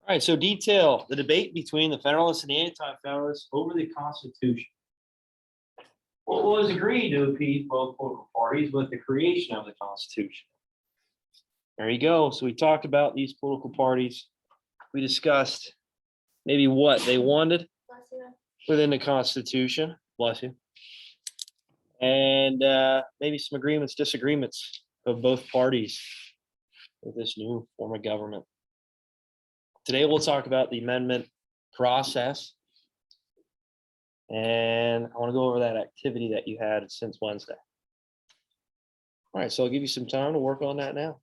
All right, so detail the debate between the Federalists and the Anti-Federalists over the Constitution. Well, it was agreed to appease both political parties with the creation of the Constitution. There you go. So we talked about these political parties. We discussed maybe what they wanted within the Constitution. Bless you. And maybe some agreements, disagreements of both parties with this new form of government. Today, we'll talk about the amendment process. And I want to go over that activity that you had since Wednesday. All right, so I'll give you some time to work on that now.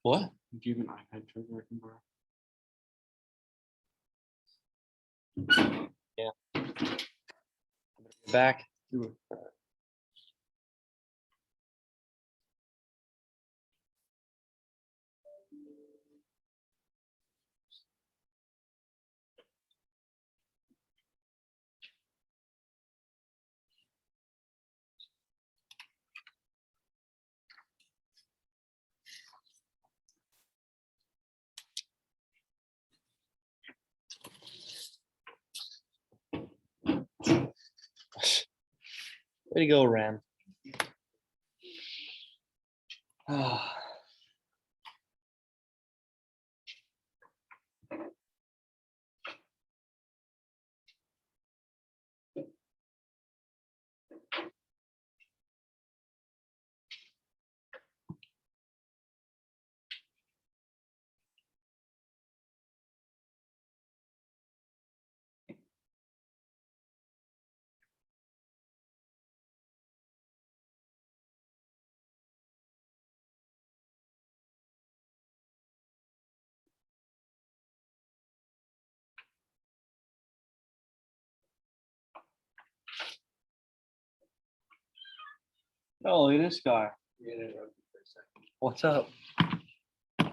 What? Give an iPad trigger bar. Yeah. Back. Do it. Way to go, Ram. Ah. Oh, look at this guy. What's up? From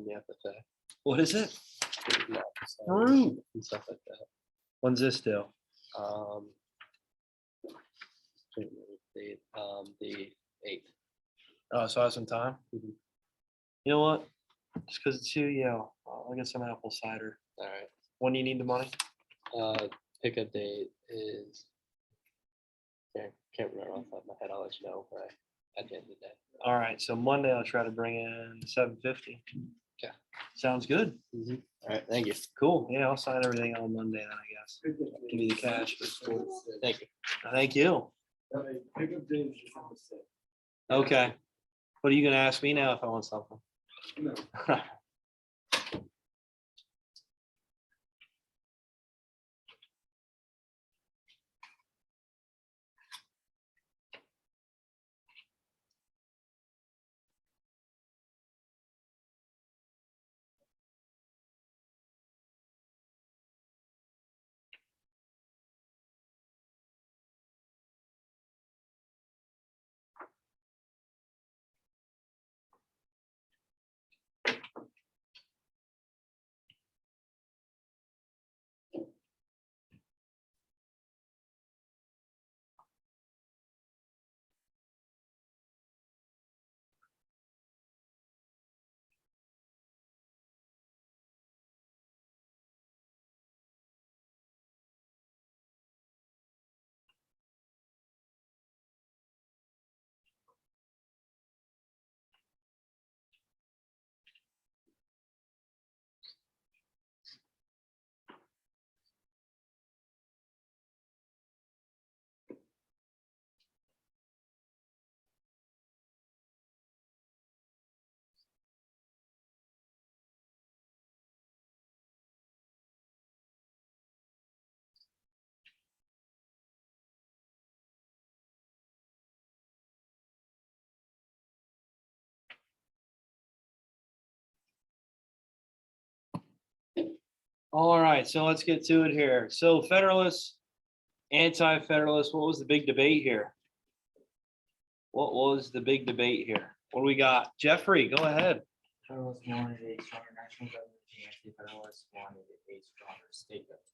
the FFA. What is it? Fruit and stuff like that. When's this due? The 8th. Oh, so I have some time. Mhm. You know what? Just because it's you, yeah, I'll get some apple cider. All right. When do you need the money? Pickup date is. Can't remember off the top of my head. I'll let you know at the end of the day. All right, so Monday I'll try to bring in 750. Okay. Sounds good. All right. Thank you. Cool. Yeah, I'll sign everything on Monday then, I guess. Give you the cash. Thank you. Thank you. Okay. What are you gonna ask me now if I want something? No. All right, so let's get to it here. So Federalists, anti-Federalists, what was the big debate here? What was the big debate here? What do we got? Jeffrey, go ahead. Federalists wanted a stronger national government, the anti-federalists wanted a stronger state government.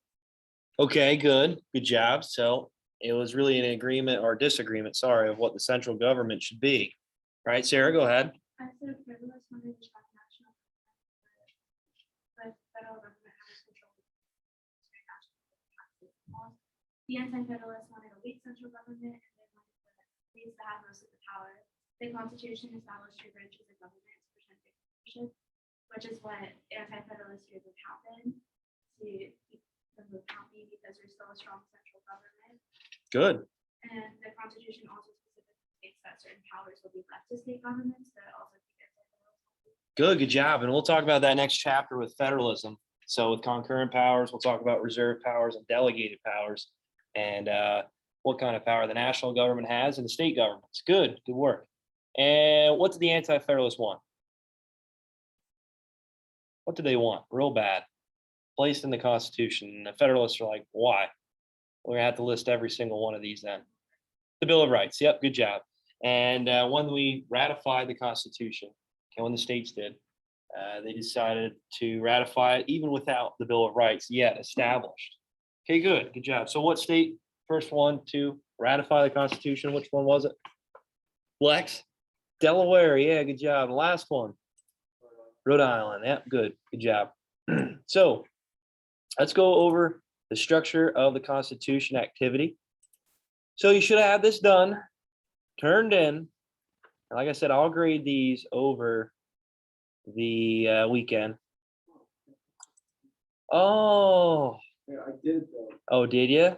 Okay, good. Good job. So it was really an agreement or disagreement, sorry, of what the central government should be. Right, Sarah, go ahead. I said Federalists wanted a strong national government, but federal government has control of international laws. The anti-federalists wanted a weak central government, and they wanted the states to have most of the power. The Constitution established two branches of government to protect dictatorship, which is what anti-federalist feared would happen to keep them from happy because there's still a strong central government. Good. And the Constitution also specifically states that certain powers will be left to state governments that also keep anti-federalism. Good job. And we'll talk about that next chapter with federalism. So with concurrent powers, we'll talk about reserved powers and delegated powers and what kind of power the national government has and the state governments. Good work. And what did the anti-federalists want? What did they want? Real bad. Placed in the Constitution. And the Federalists are like, why? We're gonna have to list every single one of these then. The Bill of Rights. Yep, good job. And when we ratified the Constitution, okay, when the states did, they decided to ratify it even without the Bill of Rights yet established. Okay, good job. So what state, first one to ratify the Constitution, which one was it? Lex? Delaware, yeah, good job. The last one, Rhode Island, yeah, good job. So let's go over the structure of the Constitution activity. So you should have had this done, turned in. And like I said, I'll grade these over the weekend. Oh, Yeah, I did though. oh, did you?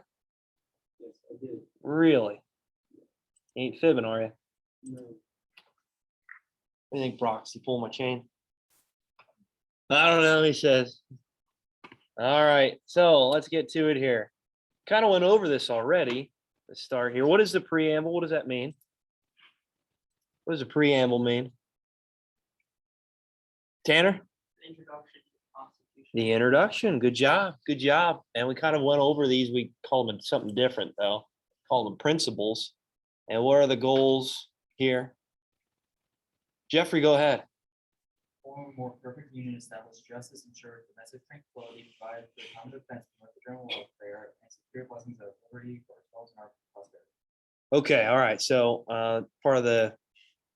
Yes, I did. Really? Ain't fibbing, are you? No. What do you think, Brox? You pull my chain? I don't know, he says. All right, so let's get to it here. Kind of went over this already. Let's start here. What is the preamble? What does that mean? What does a preamble mean? Tanner? Introduction to the Constitution. The introduction. Good job. Good job. And we kind of went over these. We called them something different, though. Called them principles. And what are the goals here? Jeffrey, go ahead. Form a more perfect union, establish justice, ensure domestic tranquility, provide for the common defense, promote the general welfare, and secure blessings of liberty for ourselves and our posterity. Okay, all right. So part of the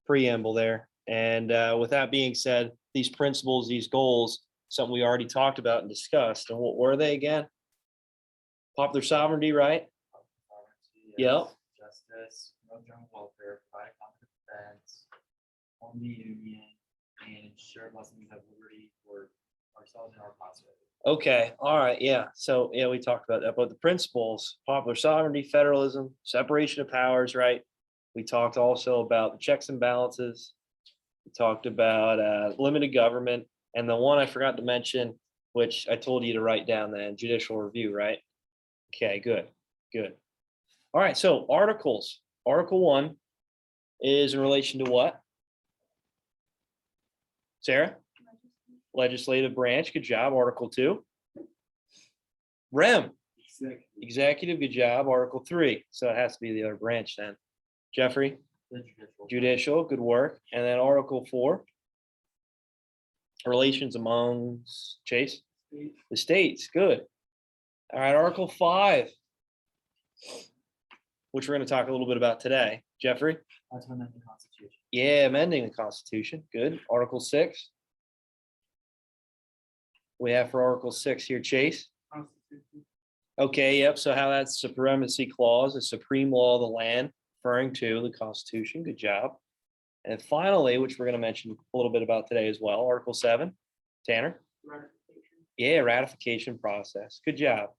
preamble there. And with that being said, these principles, these goals, something we already talked about and discussed. And what were they again? Popular sovereignty, right? Sovereignty, Yep. Justice, promote general welfare, provide a common defense, form the union, and ensure blessings of liberty for ourselves and our posterity. Okay, all right, yeah. So yeah, we talked about that, but the principles, popular sovereignty, federalism, separation of powers, right? We talked also about the checks and balances. We talked about limited government, and the one I forgot to mention, which I told you to write down, then judicial review, right? Okay, good. All right, so articles. Article 1 is in relation to what? Sarah? Legislative branch, good job. Article 2. Rem, executive, good job. Article 3. So it has to be the other branch then. Jeffrey? The Judicial, good work. And then Article 4. Relations amongst Chase? The states, good. All right, Article 5. Which we're going to talk a little bit about today. Jeffrey? To amend the Constitution. Yeah, amending the Constitution, good. Article 6. We have for Article 6 here, Chase. Constitution. Okay, yep, so how that's supremacy clause, the supreme law of the land, referring to the Constitution, good job. And finally, which we're going to mention a little bit about today as well, Article 7, Tanner? Ratification. Yeah, ratification process, good job.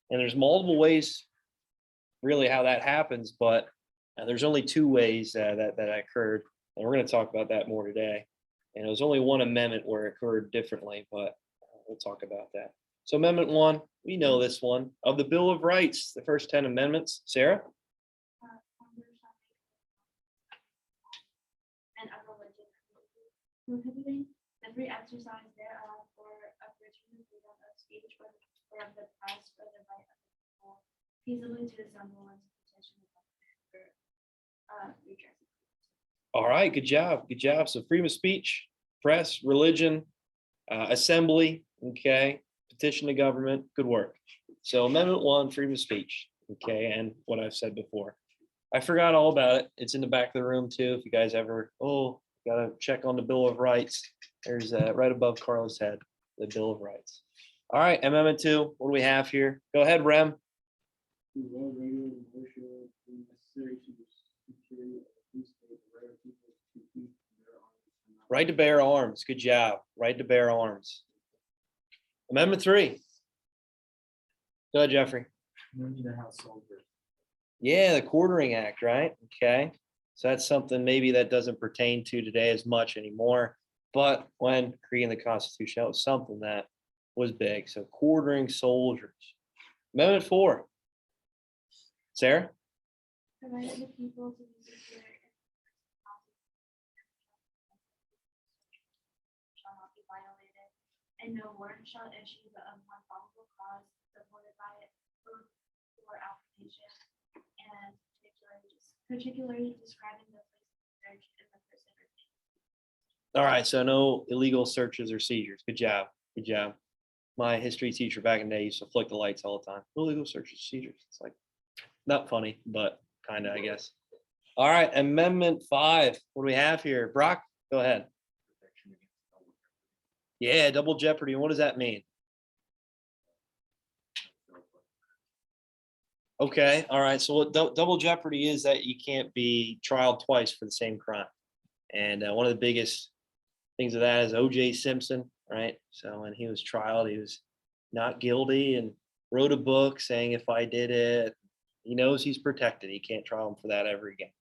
And there's multiple ways really how that happens, but there's only 2 ways that occurred, and we're going to talk about that more today. And it was only one amendment where it occurred differently, but we'll talk about that. So Amendment 1, we know this one, of the Bill of Rights, the first 10 amendments. Sarah? And of religion, prohibiting the free exercise thereof or of religion, freedom of speech or of the press or the right of the people feasibly to assemble and to petition the government for redress. All right, good job, good job. So freedom of speech, press, religion, assembly, okay, petition the government, good work. So Amendment 1, freedom of speech, okay, and what I've said before. I forgot all about it. It's in the back of the room too. If you guys ever, gotta check on the Bill of Rights. There's right above Carla's head, the Bill of Rights. All right, Amendment 2, what do we have here? Go ahead, Rem. Right to bear arms. Good job. Right to bear arms. Amendment 3. Go ahead, Jeffrey. No need to have soldiers. Yeah, the Quartering Act, right? Okay. So that's something maybe that doesn't pertain to today as much anymore. But when creating the Constitution, that was something that was big. So quartering soldiers. Amendment 4. Sarah? The right of the people to be secure shall not be violated, and no warrant shall issue but of one probable cause supported by it for application, and particularly describing the place of search and the person or thing. All right, so no illegal searches or seizures. Good job. Good job. My history teacher back in the day used to flick the lights all the time. No illegal searches, seizures. It's like not funny, but kind of, I guess. All right, Amendment 5. What do we have here? Brock, go ahead. Yeah, double jeopardy. And what does that mean? Okay, all right. So what double jeopardy is that you can't be trialed twice for the same crime. And one of the biggest things of that is O.J. Simpson, right? So when he was trialed, he was not guilty and wrote a book saying if I did it, he knows he's protected. He can't trial him for that ever again.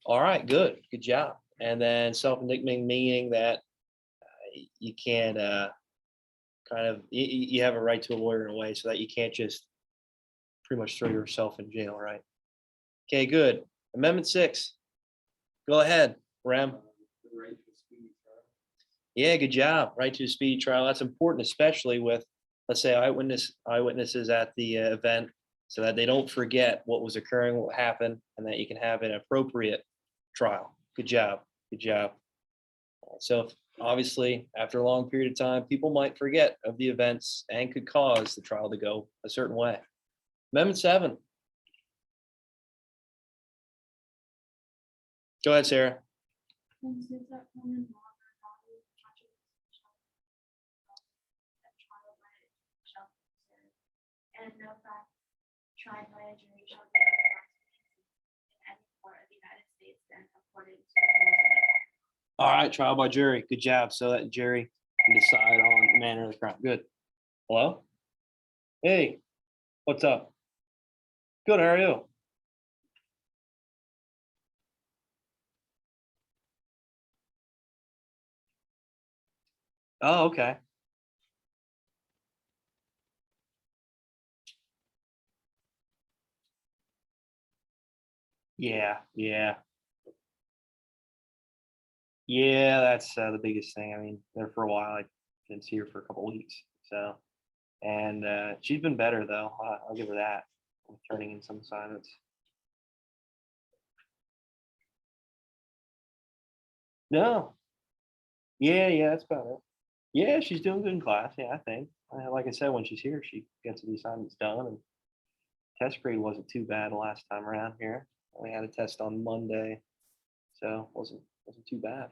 All right, good job. And then self-indictment, meaning that you can't you have a right to a lawyer in a way so that you can't just pretty much throw yourself in jail, right? Okay, good. Amendment 6. Go ahead, Rem. Yeah, good job. Right to a speedy trial. That's important, especially with, let's say, eyewitnesses at the event, so that they don't forget what was occurring, what happened, and that you can have an appropriate trial. Good job. Good job. So obviously, after a long period of time, people might forget of the events and could cause the trial to go a certain way. Amendment 7. Go ahead, Sarah. And since that common law or body that trial by it shall be observed, and no fact tried by a jury shall be otherwise in any court of the United States than according to the rules of All right, trial by jury. Good job. So that jury can decide on the manner of the crime. Good. Hello? Hey, what's up? Good, how are you? Oh, okay. Yeah. Yeah, that's the biggest thing. I mean, there for a while. I didn't see her for a couple weeks. So, and she's been better though. I'll give her that. Turning in some assignments. No. Yeah, that's about it. Yeah, she's doing good in class. Yeah, I think. Like I said, when she's here, she gets the assignments done, and test grade wasn't too bad the last time around here. We had a test on Monday, so wasn't too bad.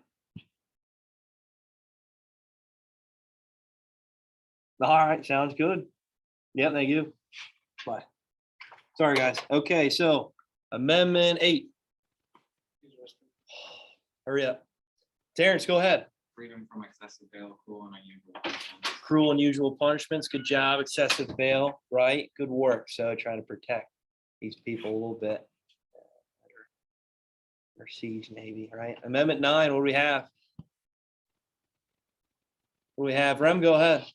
All right, sounds good. Yeah, thank you. Bye. Sorry, guys. Okay, so Amendment 8. Hurry up. Terrence, go ahead. Freedom from excessive bail, cruel and unusual punishments. Cruel and unusual punishments. Good job. Excessive bail, right? Good work. So trying to protect these people a little bit. Or siege, maybe, right? Amendment 9, what do we have? What do we have? Rem, go ahead.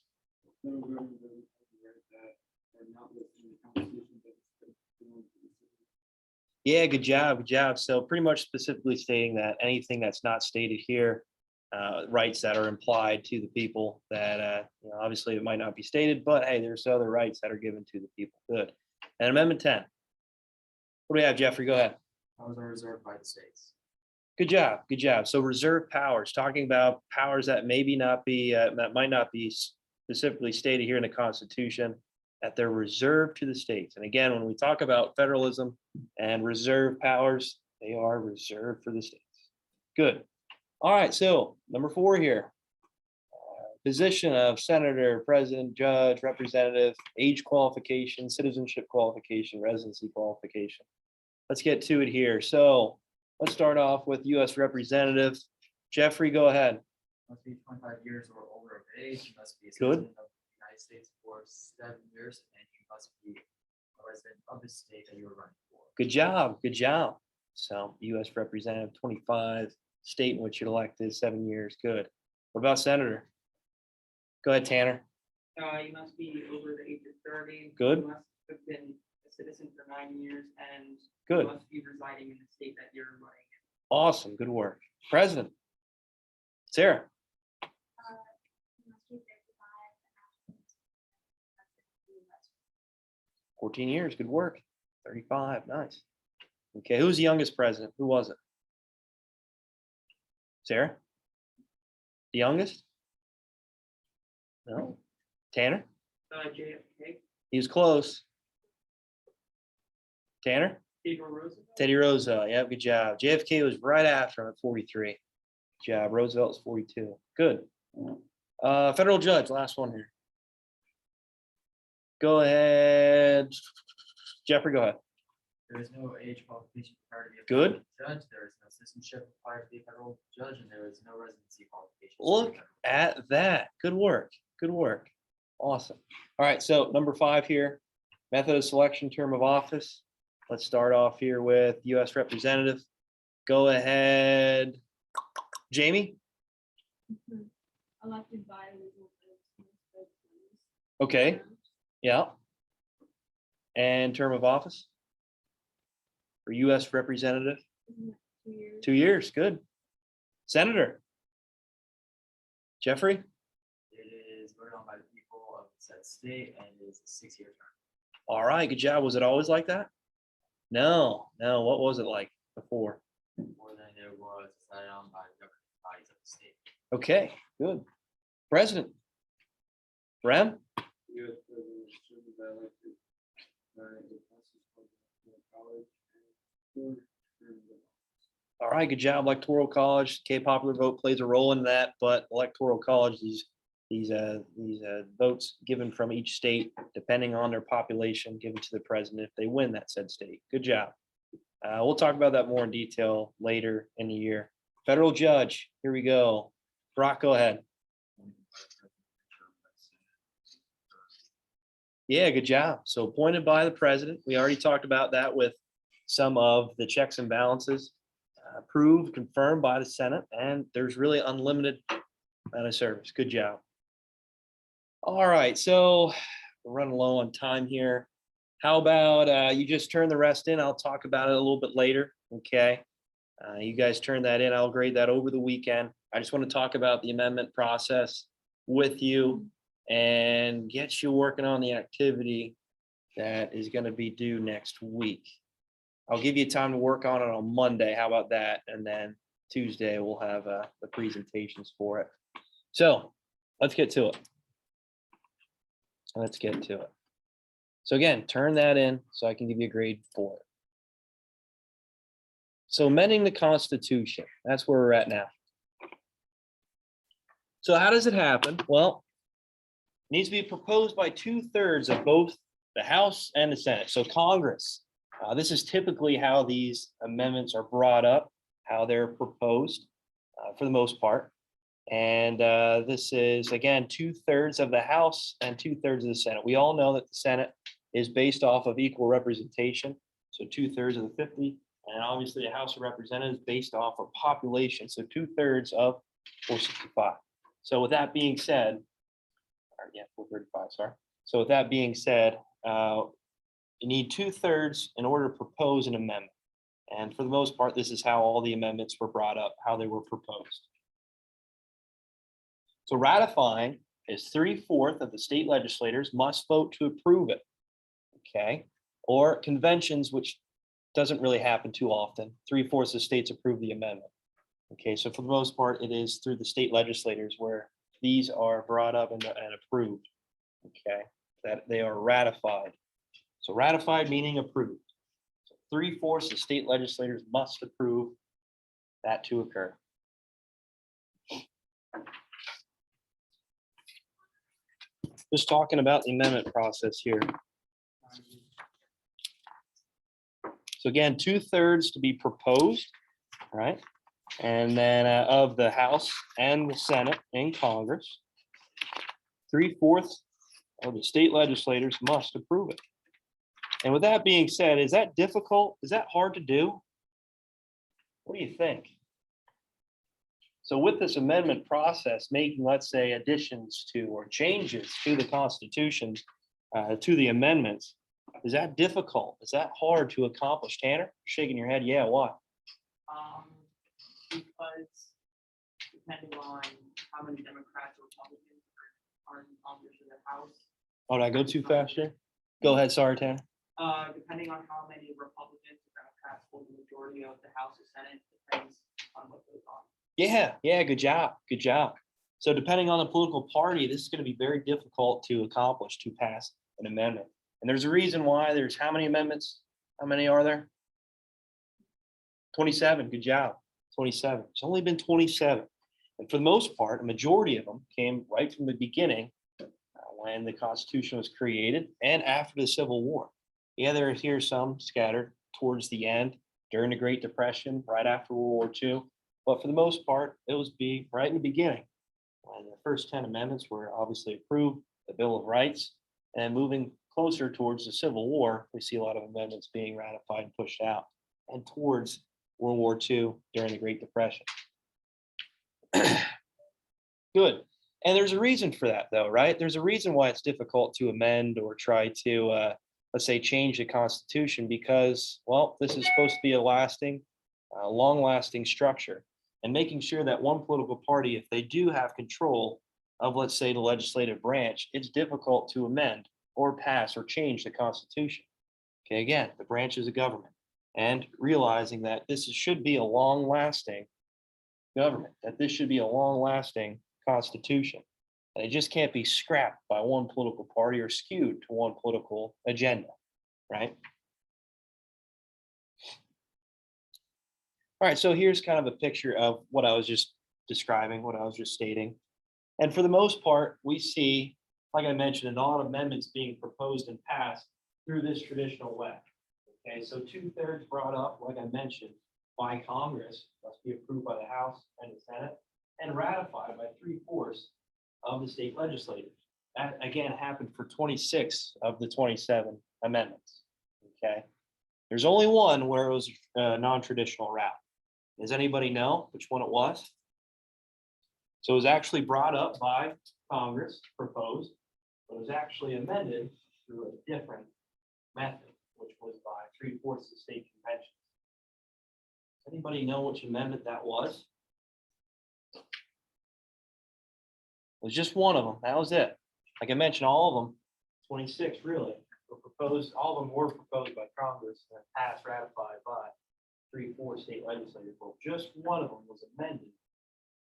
Yeah, good job. So pretty much specifically stating that anything that's not stated here rights that are implied to the people that, obviously it might not be stated, but hey, there's other rights that are given to the people. Good. And Amendment 10. What do we have, Jeffrey? Go ahead. Powers are reserved by the states. Good job. Good job. So reserved powers, talking about powers that maybe not be, that might not be specifically stated here in the Constitution, that they're reserved to the states. And again, when we talk about federalism and reserved powers, they are reserved for the states. Good. All right. So number 4 here. Position of senator, president, judge, representative, age qualification, citizenship qualification, residency qualification. Let's get to it here. So let's start off with U.S. Representative. Jeffrey, go ahead. Must be 25 years or older of age. You must be a Good. citizen of the United States for 7 years, and you must be a resident of the state that you are running for. Good job. Good job. So U.S. Representative, 25, state in which you're elected, 7 years. Good. What about senator? Go ahead, Tanner. You must be over the age of 30. Good. You must have been a citizen for 9 years and Good. you must be residing in the state that you're running in. Awesome. Good work. President. Sarah. You must be 35 and have 14 years. Good work. 35. Nice. Okay. Who's the youngest president? Who was it? Sarah? The youngest? No. Tanner? JFK, He was close. Tanner? Theodore Roosevelt. Teddy Roosevelt. Yeah, good job. JFK was right after him at 43. Good job. Roosevelt was 42. Good. Federal judge, last one here. Go ahead. Jeffrey, go ahead. There is no age qualification required to be a Good. federal judge. There is no citizenship required to be a federal judge, and there is no residency qualification. Look at that. Good work. Good work. Awesome. All right. So number 5 here, method of selection, term of office. Let's start off here with U.S. Representative. Go ahead. Jamie? elected by legal votes. Okay. Yeah. And term of office? For U.S. Representative? Isn't it 2 years? 2 years. Good. Senator? Jeffrey? It is voted on by the people of said state, and it is a 6-year term. All right. Good job. Was it always like that? No. No. What was it like before? More than it was decided on by the governing bodies of the state. Okay. Good. President? Rem? U.S. President is chosen by elected by the Constitutional College and 4 terms of office. All right, good job. Electoral College, popular vote plays a role in that, but Electoral College, these votes given from each state, depending on their population, given to the president if they win that said state. Good job. We'll talk about that more in detail later in the year. Federal judge, here we go. Brock, go ahead. Yeah, good job. So appointed by the president. We already talked about that with some of the checks and balances. Approved, confirmed by the Senate, and there's really unlimited amount of service. Good job. All right, so we're running low on time here. How about you just turn the rest in? I'll talk about it a little bit later. Okay. You guys turn that in. I'll grade that over the weekend. I just want to talk about the amendment process with you and get you working on the activity that is going to be due next week. I'll give you time to work on it on Monday. How about that? And then Tuesday, we'll have the presentations for it. So let's get to it. Let's get to it. So again, turn that in so I can give you a grade for it. So amending the Constitution, that's where we're at now. So how does it happen? Well, it needs to be proposed by 2/3 of both the House and the Senate. So Congress. This is typically how these amendments are brought up, how they're proposed for the most part. And this is, again, 2/3 of the House and 2/3 of the Senate. We all know that the Senate is based off of equal representation. So 2/3 of the 50, and obviously the House of Representatives based off of population. So 2/3 of 465. So with that being said, or yeah, 435, sorry. So with that being said, you need 2/3 in order to propose an amendment. And for the most part, this is how all the amendments were brought up, how they were proposed. So ratifying is 3/4 of the state legislators must vote to approve it. Okay, or conventions, which doesn't really happen too often. 3/4 of states approve the amendment. Okay, so for the most part, it is through the state legislators where these are brought up and approved. Okay, that they are ratified. So ratified meaning approved. So 3/4 of state legislators must approve that to occur. Just talking about the amendment process here. So again, 2/3 to be proposed, right? And then of the House and the Senate and Congress, 3/4 of the state legislators must approve it. And with that being said, is that difficult? Is that hard to do? What do you think? So with this amendment process, making, let's say, additions to or changes to the Constitution, to the amendments, is that difficult? Is that hard to accomplish? Tanner, shaking your head, yeah, why? Because depending on how many Democrats or Republicans are in Congress or the House, Oh, did I go too fast here? Go ahead, sorry, Tanner. depending on how many Republicans or Democrats hold the majority of the House or Senate, depends on what goes on. Yeah, good job, good job. So depending on the political party, this is going to be very difficult to accomplish, to pass an amendment. And there's a reason why. There's how many amendments? How many are there? 27, good job, 27. It's only been 27. And for the most part, a majority of them came right from the beginning when the Constitution was created and after the Civil War. Yeah, there's here some scattered towards the end, during the Great Depression, right after World War II. But for the most part, it was right in the beginning. And the first 10 amendments were obviously approved, the Bill of Rights, and moving closer towards the Civil War, we see a lot of amendments being ratified and pushed out, and towards World War II during the Great Depression. Good. And there's a reason for that, though, right? There's a reason why it's difficult to amend or try to, let's say, change the Constitution, because, well, this is supposed to be a lasting, long-lasting structure. And making sure that one political party, if they do have control of, let's say, the legislative branch, it's difficult to amend or pass or change the Constitution. Okay, again, the branches of government, and realizing that this should be a long-lasting government, that this should be a long-lasting Constitution. And it just can't be scrapped by one political party or skewed to one political agenda, right? All right, so here's kind of a picture of what I was just describing, what I was just stating. And for the most part, we see, like I mentioned, a lot of amendments being proposed and passed through this traditional way. Okay, so 2/3 brought up, like I mentioned, by Congress, must be approved by the House and the Senate, and ratified by 3/4 of the state legislators. That again happened for 26 of the 27 amendments. Okay, there's only one where it was a non-traditional route. Does anybody know which one it was? So it was actually brought up by Congress, proposed, but it was actually amended through a different method, which was by 3/4 of state conventions. Does anybody know which amendment that was? It was just one of them. That was it. Like I mentioned, all of them, 26 really, were proposed, all of them were proposed by Congress and passed, ratified by 3/4 state legislators. Well, just one of them was amended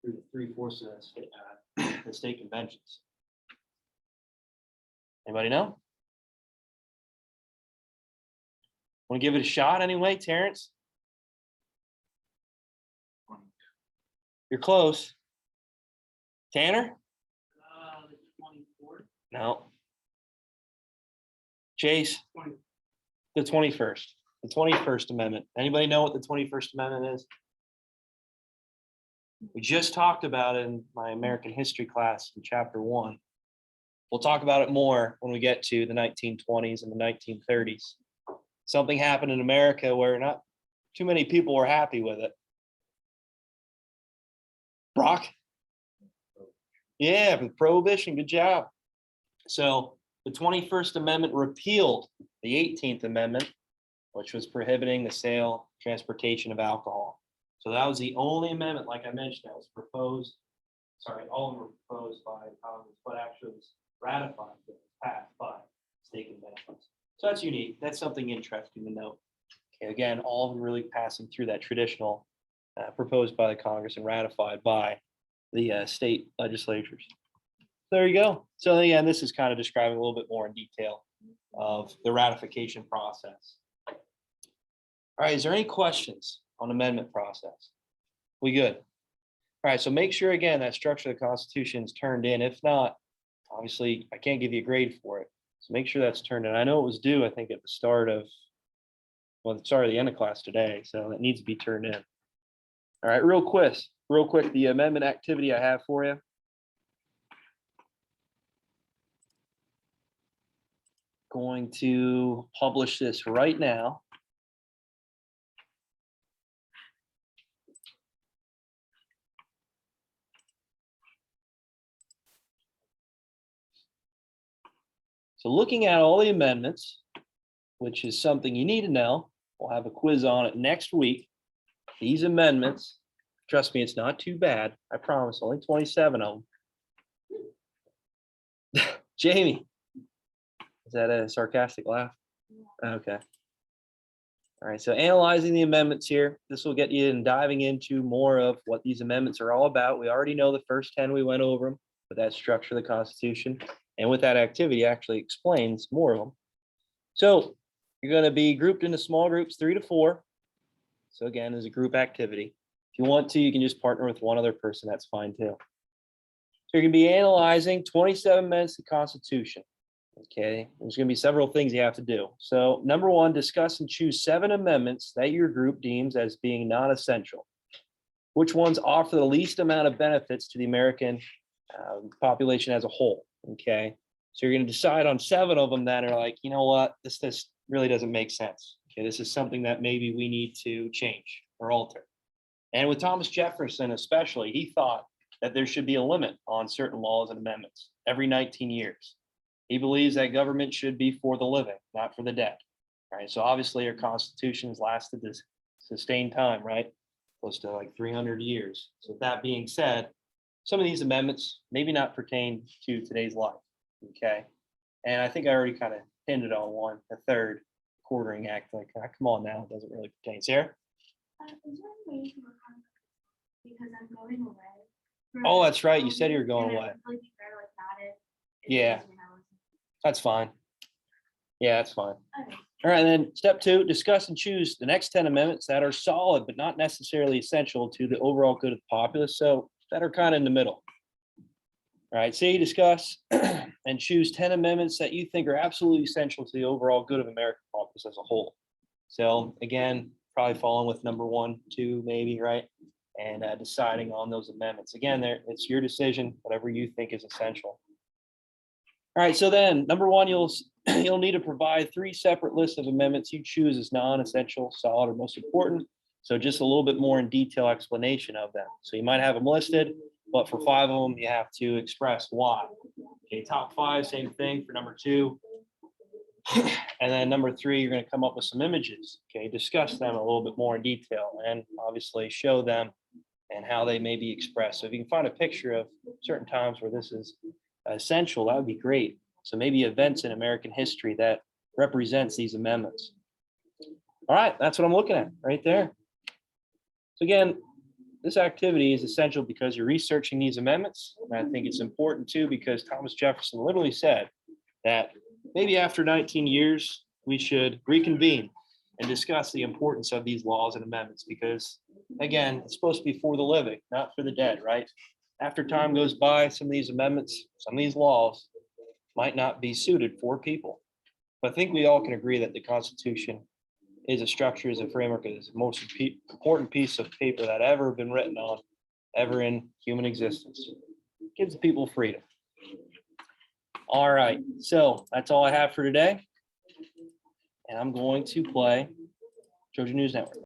through the 3/4 of the state conventions. Anybody know? Want to give it a shot anyway, Terrence? You're close. Tanner? The 24th. No. Chase? 20. The 21st. The 21st Amendment. Anybody know what the 21st Amendment is? We just talked about it in my American history class in chapter 1. We'll talk about it more when we get to the 1920s and the 1930s. Something happened in America where not too many people were happy with it. Brock? Yeah, with prohibition, good job. So the 21st Amendment repealed the 18th Amendment, which was prohibiting the sale, transportation of alcohol. So that was the only amendment, like I mentioned, that was proposed. all of them were proposed by Congress, but actually was ratified, passed by state conventions. So that's unique. That's something interesting to note. Okay, again, all of them really passing through that traditional proposed by the Congress and ratified by the state legislatures. There you go. So again, this is kind of describing a little bit more in detail of the ratification process. All right, is there any questions on amendment process? We good? All right, so make sure again that structure of the Constitution is turned in. If not, obviously I can't give you a grade for it. So make sure that's turned in. I know it was due, I think, at the start of, well, sorry, the end of class today, so it needs to be turned in. All right, real quick, the amendment activity I have for you. Going to publish this right now. So looking at all the amendments, which is something you need to know, we'll have a quiz on it next week. These amendments, trust me, it's not too bad. I promise, only 27 of them. Jamie, is that a sarcastic laugh? Okay. All right, so analyzing the amendments here, this will get you in diving into more of what these amendments are all about. We already know the first 10, we went over them, but that structure of the Constitution. And with that activity actually explains more of them. So you're going to be grouped into small groups, 3 to 4. So again, as a group activity. If you want to, you can just partner with one other person. That's fine too. So you're going to be analyzing 27 amendments to the Constitution. Okay, there's going to be several things you have to do. So number 1, discuss and choose 7 amendments that your group deems as being non-essential. Which ones offer the least amount of benefits to the American population as a whole? Okay, so you're going to decide on 7 of them that are like, you know what, this really doesn't make sense. Okay, this is something that maybe we need to change or alter. And with Thomas Jefferson especially, he thought that there should be a limit on certain laws and amendments every 19 years. He believes that government should be for the living, not for the dead. All right, so obviously our Constitution has lasted this sustained time, right? Close to like 300 years. So with that being said, some of these amendments maybe not pertain to today's life, okay? And I think I already kind of hinted on one, the third quartering act, like, come on now, it doesn't really pertain. Sarah? Is there a way you can work on it? Because I'm going away. Oh, that's right, you said you were going And away. I'd really prefer to, like, add it if Yeah. there's an analysis. That's fine. Yeah, that's fine. Okay. All right, and then step 2, discuss and choose the next 10 amendments that are solid, but not necessarily essential to the overall good of the populace. So that are kind of in the middle. All right, say you discuss and choose 10 amendments that you think are absolutely essential to the overall good of American populace as a whole. So again, probably following with number 1, 2, maybe, right? And deciding on those amendments. Again, it's your decision, whatever you think is essential. All right, so then number 1, you'll need to provide 3 separate lists of amendments you choose as non-essential, solid, or most important. So just a little bit more in detail explanation of them. So you might have them listed, but for 5 of them, you have to express why. Okay, top 5, same thing for number 2. And then number 3, you're going to come up with some images. Okay, discuss them a little bit more in detail and obviously show them and how they may be expressed. So if you can find a picture of certain times where this is essential, that would be great. So maybe events in American history that represents these amendments. All right, that's what I'm looking at right there. So again, this activity is essential because you're researching these amendments. And I think it's important too, because Thomas Jefferson literally said that maybe after 19 years, we should reconvene and discuss the importance of these laws and amendments, because again, it's supposed to be for the living, not for the dead, right? After time goes by, some of these amendments, some of these laws might not be suited for people. But I think we all can agree that the Constitution is a structure, is a framework, is the most important piece of paper that ever been written on, ever in human existence. It gives the people freedom. All right, so that's all I have for today. And I'm going to play Trojan News Network.